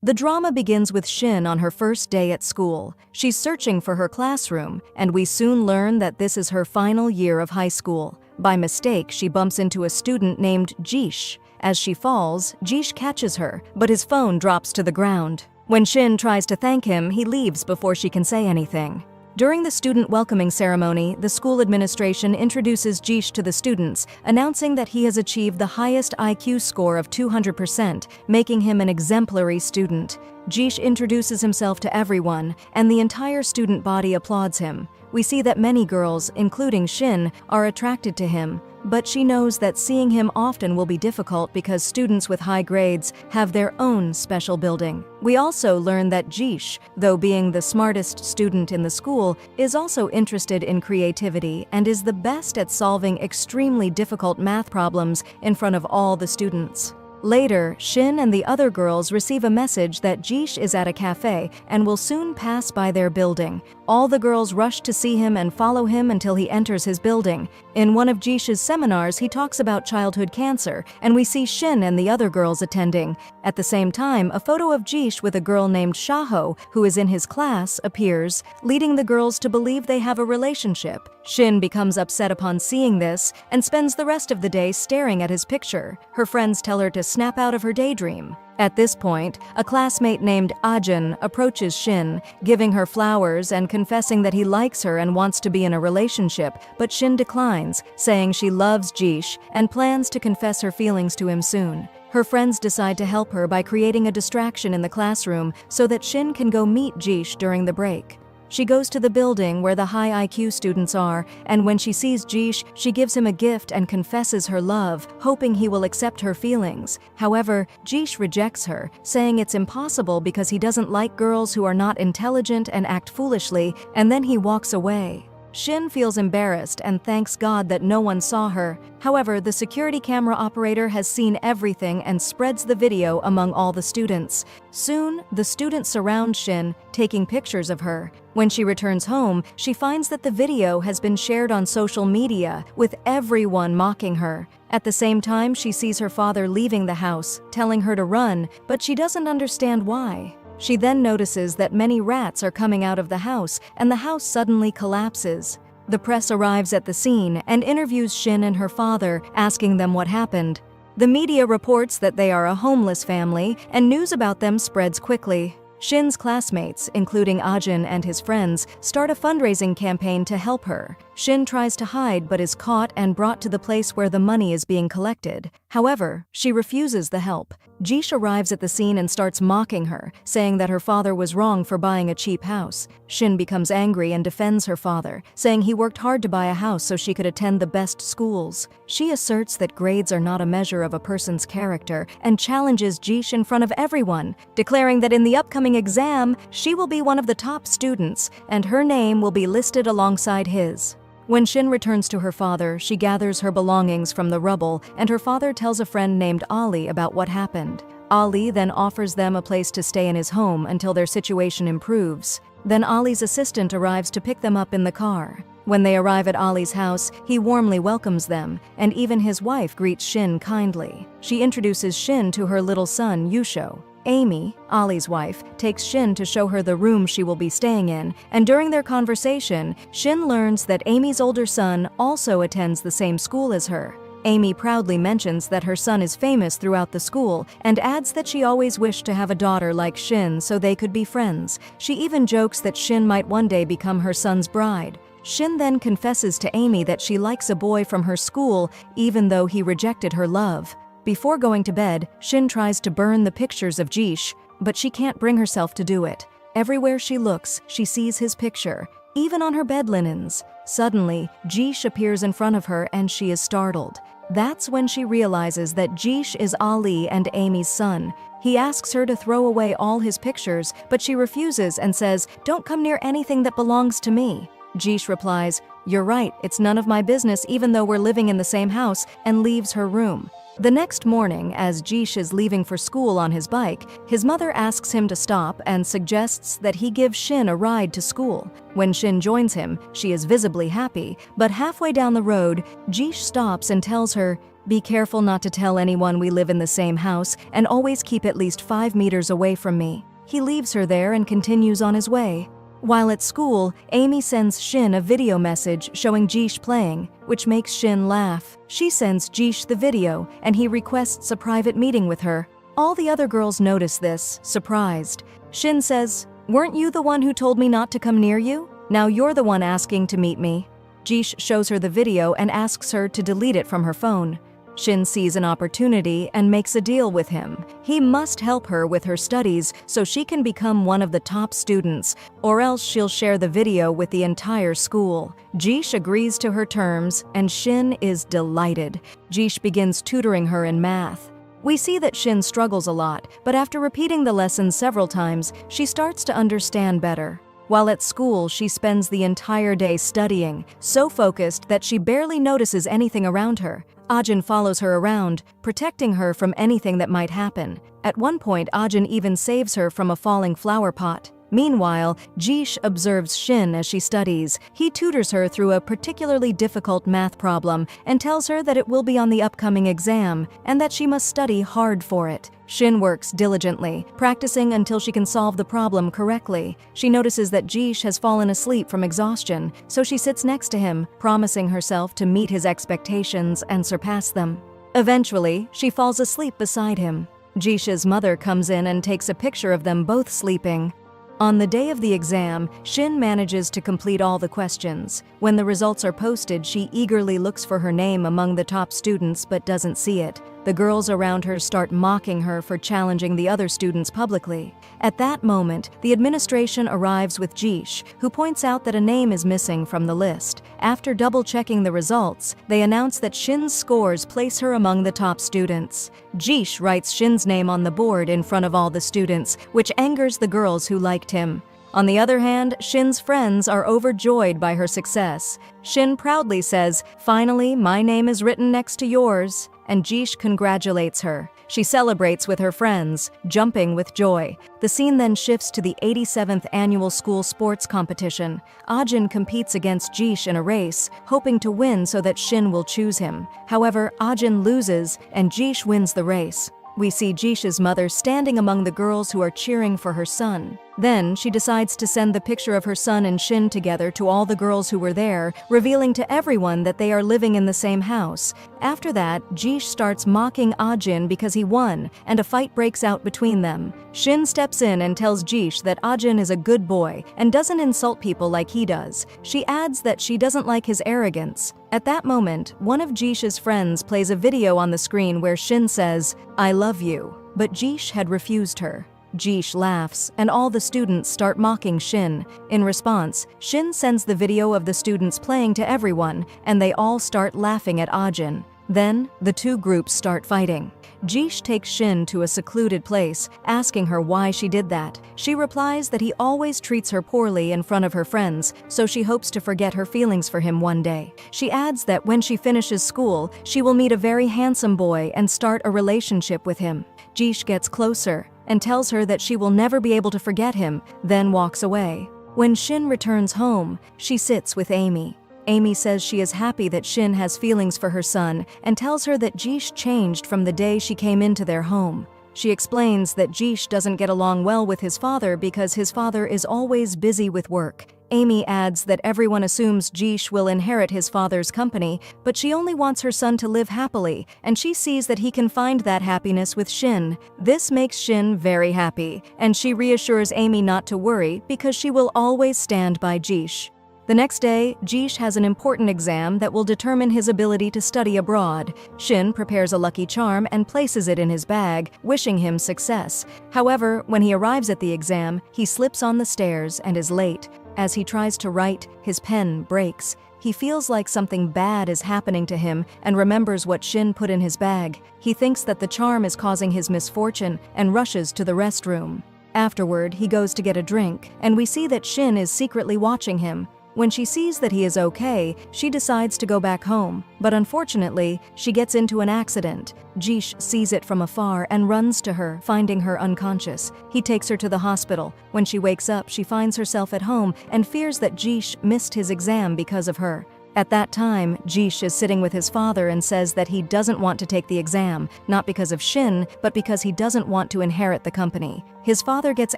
The drama begins with Shin on her first day at school. She's searching for her classroom, and we soon learn that this is her final year of high school. By mistake, she bumps into a student named Jish. As she falls, Jish catches her, but his phone drops to the ground. When Shin tries to thank him, he leaves before she can say anything. During the student welcoming ceremony, the school administration introduces Jish to the students, announcing that he has achieved the highest IQ score of 200%, making him an exemplary student. Jish introduces himself to everyone, and the entire student body applauds him. We see that many girls, including Shin, are attracted to him, but she knows that seeing him often will be difficult because students with high grades have their own special building. We also learn that Jish, though being the smartest student in the school, is also interested in creativity and is the best at solving extremely difficult math problems in front of all the students. Later, Shin and the other girls receive a message that Jish is at a cafe and will soon pass by their building. All the girls rush to see him and follow him until he enters his building. In one of Jish's seminars, he talks about childhood cancer, and we see Shin and the other girls attending. At the same time, a photo of Jish with a girl named Shaho, who is in his class, appears, leading the girls to believe they have a relationship. Shin becomes upset upon seeing this and spends the rest of the day staring at his picture. Her friends tell her to snap out of her daydream. At this point, a classmate named Ajin approaches Shin, giving her flowers and confessing that he likes her and wants to be in a relationship, but Shin declines, saying she loves Jish and plans to confess her feelings to him soon. Her friends decide to help her by creating a distraction in the classroom so that Shin can go meet Jish during the break. She goes to the building where the high IQ students are, and when she sees Jish, she gives him a gift and confesses her love, hoping he will accept her feelings. However, Jish rejects her, saying it's impossible because he doesn't like girls who are not intelligent and act foolishly, and then he walks away. Shin feels embarrassed and thanks God that no one saw her. However, the security camera operator has seen everything and spreads the video among all the students. Soon, the students surround Shin, taking pictures of her. When she returns home, she finds that the video has been shared on social media, with everyone mocking her. At the same time, she sees her father leaving the house, telling her to run, but she doesn't understand why. She then notices that many rats are coming out of the house, and the house suddenly collapses. The press arrives at the scene and interviews Shin and her father, asking them what happened. The media reports that they are a homeless family, and news about them spreads quickly. Shin's classmates, including Ajin and his friends, start a fundraising campaign to help her. Shin tries to hide but is caught and brought to the place where the money is being collected. However, she refuses the help. Jish arrives at the scene and starts mocking her, saying that her father was wrong for buying a cheap house. Shin becomes angry and defends her father, saying he worked hard to buy a house so she could attend the best schools. She asserts that grades are not a measure of a person's character and challenges Jish in front of everyone, declaring that in the upcoming exam, she will be one of the top students and her name will be listed alongside his. When Shin returns to her father, she gathers her belongings from the rubble, and her father tells a friend named Ali about what happened. Ali then offers them a place to stay in his home until their situation improves. Then Ali's assistant arrives to pick them up in the car. When they arrive at Ali's house, he warmly welcomes them, and even his wife greets Shin kindly. She introduces Shin to her little son, Yusho. Amy, Ali's wife, takes Shin to show her the room she will be staying in, and during their conversation, Shin learns that Amy's older son also attends the same school as her. Amy proudly mentions that her son is famous throughout the school and adds that she always wished to have a daughter like Shin so they could be friends. She even jokes that Shin might one day become her son's bride. Shin then confesses to Amy that she likes a boy from her school even though he rejected her love. Before going to bed, Shin tries to burn the pictures of Jish, but she can't bring herself to do it. Everywhere she looks, she sees his picture, even on her bed linens. Suddenly, Jish appears in front of her and she is startled. That's when she realizes that Jish is Ali and Amy's son. He asks her to throw away all his pictures, but she refuses and says, "Don't come near anything that belongs to me." Jish replies, "You're right, it's none of my business even though we're living in the same house," and leaves her room. The next morning, as Jish is leaving for school on his bike, his mother asks him to stop and suggests that he give Shin a ride to school. When Shin joins him, she is visibly happy, but halfway down the road, Jish stops and tells her, Be careful not to tell anyone we live in the same house and always keep at least 5 meters away from me." He leaves her there and continues on his way. While at school, Amy sends Shin a video message showing Jish playing, which makes Shin laugh. She sends Jish the video, and he requests a private meeting with her. All the other girls notice this, surprised. Shin says, "Weren't you the one who told me not to come near you? Now you're the one asking to meet me." Jish shows her the video and asks her to delete it from her phone. Shin sees an opportunity and makes a deal with him. He must help her with her studies so she can become one of the top students, or else she'll share the video with the entire school. Jish agrees to her terms, and Shin is delighted. Jish begins tutoring her in math. We see that Shin struggles a lot, but after repeating the lessons several times, she starts to understand better. While at school, she spends the entire day studying, so focused that she barely notices anything around her. Ajin follows her around, protecting her from anything that might happen. At one point, Ajin even saves her from a falling flower pot. Meanwhile, Jish observes Shin as she studies. He tutors her through a particularly difficult math problem and tells her that it will be on the upcoming exam and that she must study hard for it. Shin works diligently, practicing until she can solve the problem correctly. She notices that Jish has fallen asleep from exhaustion, so she sits next to him, promising herself to meet his expectations and surpass them. Eventually, she falls asleep beside him. Jish's mother comes in and takes a picture of them both sleeping. On the day of the exam, Shin manages to complete all the questions. When the results are posted, she eagerly looks for her name among the top students but doesn't see it. The girls around her start mocking her for challenging the other students publicly. At that moment, the administration arrives with Jish, who points out that a name is missing from the list. After double-checking the results, they announce that Shin's scores place her among the top students. Jish writes Shin's name on the board in front of all the students, which angers the girls who liked him. On the other hand, Shin's friends are overjoyed by her success. Shin proudly says, "Finally, my name is written next to yours," and Jish congratulates her. She celebrates with her friends, jumping with joy. The scene then shifts to the 87th annual school sports competition. Ajin competes against Jish in a race, hoping to win so that Shin will choose him. However, Ajin loses, and Jish wins the race. We see Jish's mother standing among the girls who are cheering for her son. Then, she decides to send the picture of her son and Shin together to all the girls who were there, revealing to everyone that they are living in the same house. After that, Jish starts mocking Ajin because he won, and a fight breaks out between them. Shin steps in and tells Jish that Ajin is a good boy and doesn't insult people like he does. She adds that she doesn't like his arrogance. At that moment, one of Jish's friends plays a video on the screen where Shin says, "I love you," but Jish had refused her. Jish laughs, and all the students start mocking Shin. In response, Shin sends the video of the students playing to everyone, and they all start laughing at Ajin. Then, the two groups start fighting. Jish takes Shin to a secluded place, asking her why she did that. She replies that he always treats her poorly in front of her friends, so she hopes to forget her feelings for him one day. She adds that when she finishes school, she will meet a very handsome boy and start a relationship with him. Jish gets closer and tells her that she will never be able to forget him, then walks away. When Shin returns home, she sits with Amy. Amy says she is happy that Shin has feelings for her son and tells her that Jish changed from the day she came into their home. She explains that Jish doesn't get along well with his father because his father is always busy with work. Amy adds that everyone assumes Jish will inherit his father's company, but she only wants her son to live happily, and she sees that he can find that happiness with Shin. This makes Shin very happy, and she reassures Amy not to worry because she will always stand by Jish. The next day, Jish has an important exam that will determine his ability to study abroad. Shin prepares a lucky charm and places it in his bag, wishing him success. However, when he arrives at the exam, he slips on the stairs and is late. As he tries to write, his pen breaks. He feels like something bad is happening to him and remembers what Shin put in his bag. He thinks that the charm is causing his misfortune and rushes to the restroom. Afterward, he goes to get a drink, and we see that Shin is secretly watching him. When she sees that he is okay, she decides to go back home, but unfortunately, she gets into an accident. Jish sees it from afar and runs to her, finding her unconscious. He takes her to the hospital. When she wakes up, she finds herself at home and fears that Jish missed his exam because of her. At that time, Jish is sitting with his father and says that he doesn't want to take the exam, not because of Shin, but because he doesn't want to inherit the company. His father gets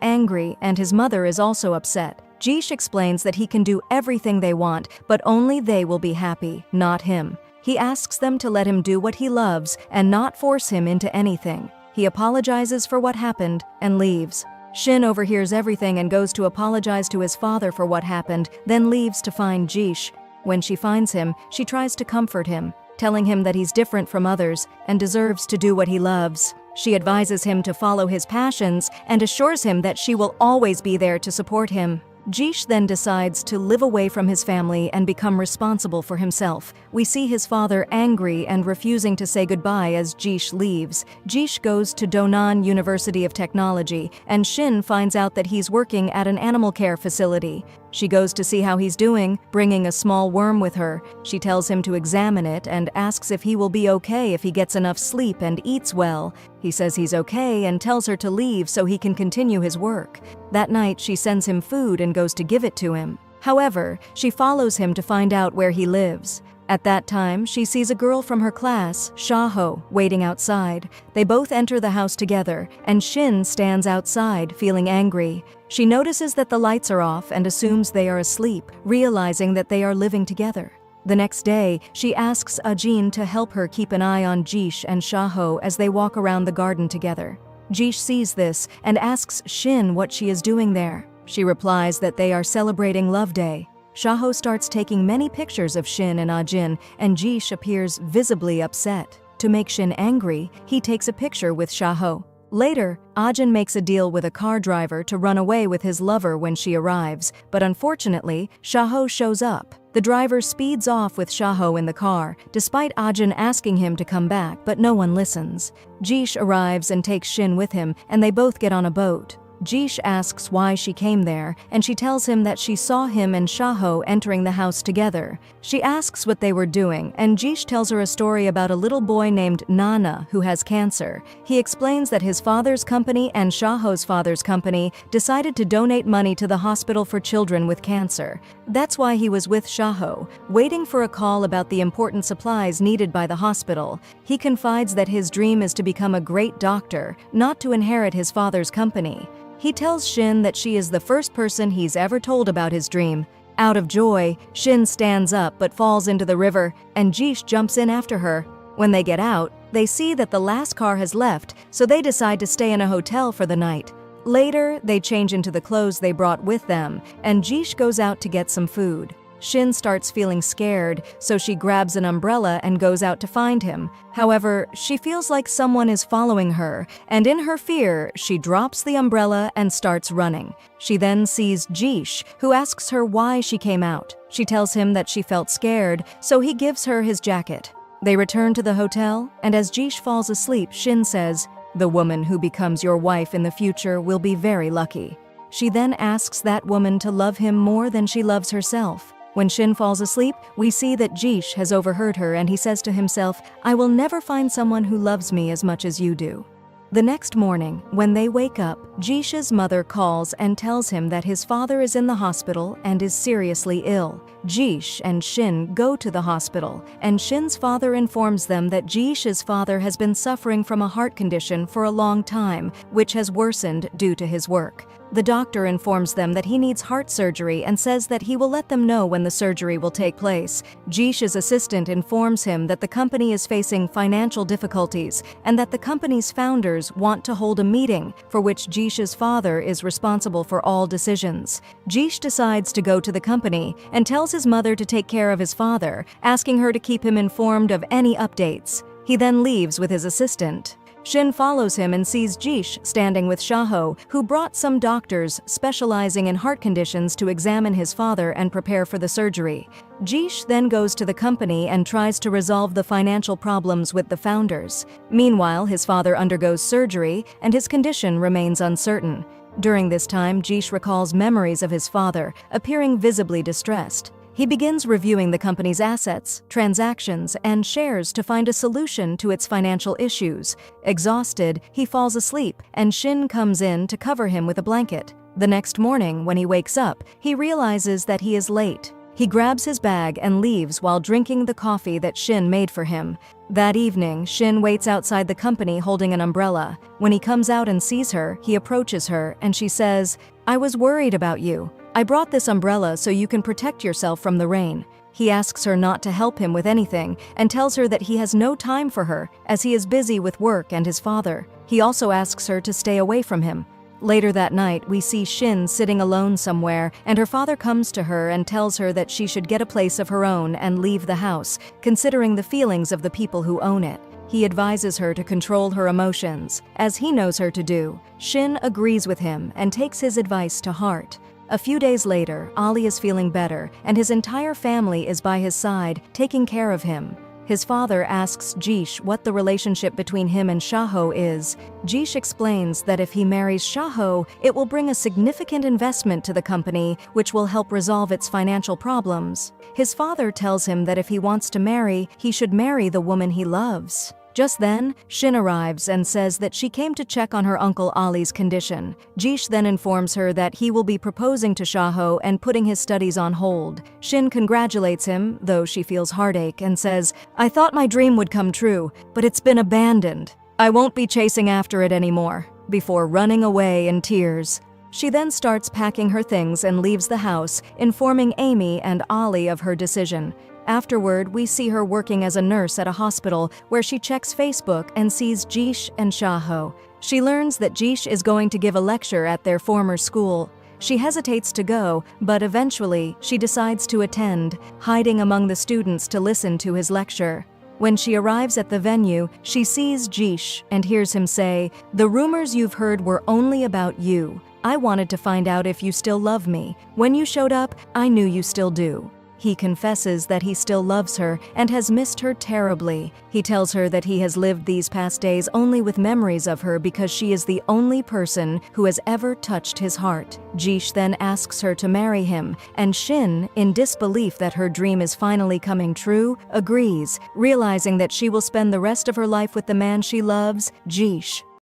angry, and his mother is also upset. Jish explains that he can do everything they want, but only they will be happy, not him. He asks them to let him do what he loves and not force him into anything. He apologizes for what happened and leaves. Shin overhears everything and goes to apologize to his father for what happened, then leaves to find Jish. When she finds him, she tries to comfort him, telling him that he's different from others and deserves to do what he loves. She advises him to follow his passions and assures him that she will always be there to support him. Jish then decides to live away from his family and become responsible for himself. We see his father angry and refusing to say goodbye as Jish leaves. Jish goes to Donan University of Technology, and Shin finds out that he's working at an animal care facility. She goes to see how he's doing, bringing a small worm with her. She tells him to examine it and asks if he will be okay if he gets enough sleep and eats well. He says he's okay and tells her to leave so he can continue his work. That night, she sends him food and goes to give it to him. However, she follows him to find out where he lives. At that time, she sees a girl from her class, Shaho, waiting outside. They both enter the house together, and Shin stands outside, feeling angry. She notices that the lights are off and assumes they are asleep, realizing that they are living together. The next day, she asks Ajin to help her keep an eye on Jish and Shaho as they walk around the garden together. Jish sees this and asks Shin what she is doing there. She replies that they are celebrating Love Day. Shaho starts taking many pictures of Shin and Ajin, and Jish appears visibly upset. To make Shin angry, he takes a picture with Shaho. Later, Ajin makes a deal with a car driver to run away with his lover when she arrives, but unfortunately, Shaho shows up. The driver speeds off with Shaho in the car, despite Ajin asking him to come back, but no one listens. Jish arrives and takes Shin with him, and they both get on a boat. Jish asks why she came there, and she tells him that she saw him and Shaho entering the house together. She asks what they were doing, and Jish tells her a story about a little boy named Nana who has cancer. He explains that his father's company and Shaho's father's company decided to donate money to the hospital for children with cancer. That's why he was with Shaho, waiting for a call about the important supplies needed by the hospital. He confides that his dream is to become a great doctor, not to inherit his father's company. He tells Shin that she is the first person he's ever told about his dream. Out of joy, Shin stands up but falls into the river, and Jish jumps in after her. When they get out, they see that the last car has left, so they decide to stay in a hotel for the night. Later, they change into the clothes they brought with them, and Jish goes out to get some food. Shin starts feeling scared, so she grabs an umbrella and goes out to find him. However, she feels like someone is following her, and in her fear, she drops the umbrella and starts running. She then sees Jish, who asks her why she came out. She tells him that she felt scared, so he gives her his jacket. They return to the hotel, and as Jish falls asleep, Shin says, "The woman who becomes your wife in the future will be very lucky." She then asks that woman to love him more than she loves herself. When Shin falls asleep, we see that Jish has overheard her, and he says to himself, "I will never find someone who loves me as much as you do." The next morning, when they wake up, Jish's mother calls and tells him that his father is in the hospital and is seriously ill. Jish and Shin go to the hospital, and Shin's father informs them that Jish's father has been suffering from a heart condition for a long time, which has worsened due to his work. The doctor informs them that he needs heart surgery and says that he will let them know when the surgery will take place. Jish's assistant informs him that the company is facing financial difficulties and that the company's founders want to hold a meeting for which Jish's father is responsible for all decisions. Jish decides to go to the company and tells his mother to take care of his father, asking her to keep him informed of any updates. He then leaves with his assistant. Shin follows him and sees Jish standing with Shaho, who brought some doctors specializing in heart conditions to examine his father and prepare for the surgery. Jish then goes to the company and tries to resolve the financial problems with the founders. Meanwhile, his father undergoes surgery and his condition remains uncertain. During this time, Jish recalls memories of his father, appearing visibly distressed. He begins reviewing the company's assets, transactions, and shares to find a solution to its financial issues. Exhausted, he falls asleep, and Shin comes in to cover him with a blanket. The next morning, when he wakes up, he realizes that he is late. He grabs his bag and leaves while drinking the coffee that Shin made for him. That evening, Shin waits outside the company holding an umbrella. When he comes out and sees her, he approaches her and she says, "I was worried about you. I brought this umbrella so you can protect yourself from the rain." He asks her not to help him with anything and tells her that he has no time for her as he is busy with work and his father. He also asks her to stay away from him. Later that night, we see Shin sitting alone somewhere, and her father comes to her and tells her that she should get a place of her own and leave the house, considering the feelings of the people who own it. He advises her to control her emotions, as he knows her to do. Shin agrees with him and takes his advice to heart. A few days later, Ali is feeling better, and his entire family is by his side, taking care of him. His father asks Jish what the relationship between him and Shaho is. Jish explains that if he marries Shaho, it will bring a significant investment to the company, which will help resolve its financial problems. His father tells him that if he wants to marry, he should marry the woman he loves. Just then, Shin arrives and says that she came to check on her uncle Ali's condition. Jish then informs her that he will be proposing to Shaho and putting his studies on hold. Shin congratulates him, though she feels heartache, and says, "I thought my dream would come true, but it's been abandoned. I won't be chasing after it anymore," before running away in tears. She then starts packing her things and leaves the house, informing Amy and Ali of her decision. Afterward, we see her working as a nurse at a hospital where she checks Facebook and sees Jish and Shaho. She learns that Jish is going to give a lecture at their former school. She hesitates to go, but eventually she decides to attend, hiding among the students to listen to his lecture. When she arrives at the venue, she sees Jish and hears him say, "The rumors you've heard were only about you. I wanted to find out if you still love me. When you showed up, I knew you still do." He confesses that he still loves her and has missed her terribly. He tells her that he has lived these past days only with memories of her because she is the only person who has ever touched his heart. Jish then asks her to marry him, and Shin, in disbelief that her dream is finally coming true, agrees, realizing that she will spend the rest of her life with the man she loves, Jish.